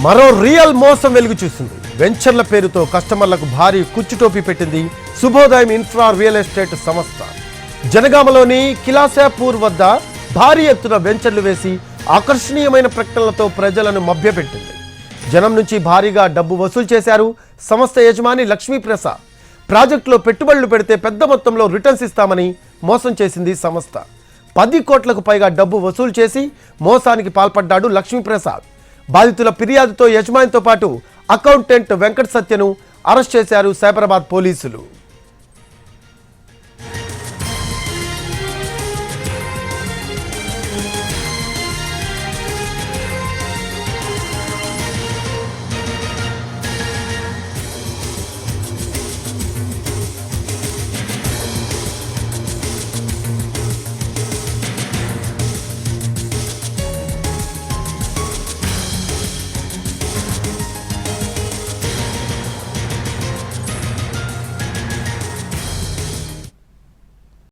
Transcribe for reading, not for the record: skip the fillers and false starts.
మరో రియల్ మోసం వెలుగు చూసింది. వెంచర్ల పేరుతో కస్టమర్లకు భారీ కుచ్చుటోపీ పెట్టింది శుభోదయం ఇన్ఫ్రా రియల్ ఎస్టేట్ సంస్థ. జనగామలోని కిలాసాపూర్ వద్ద భారీ ఎత్తున వెంచర్లు వేసి ఆకర్షణీయమైన ప్రకటనలతో ప్రజలను మభ్యపెట్టింది. జనం నుంచి భారీగా డబ్బు వసూలు చేశారు. సంస్థ యజమాని లక్ష్మీప్రసాద్ ప్రాజెక్టులో పెట్టుబడులు పెడితే పెద్ద మొత్తంలో రిటర్న్స్ ఇస్తామని మోసం చేసింది సంస్థ. 10 కోట్లకు పైగా డబ్బు వసూలు చేసి మోసానికి పాల్పడ్డాడు లక్ష్మీప్రసాద్. బాధితుల ఫిర్యాదుతో యజమానితో పాటు అకౌంటెంట్ వెంకట సత్యను అరెస్ట్ చేశారు సైబరాబాద్ పోలీసులు.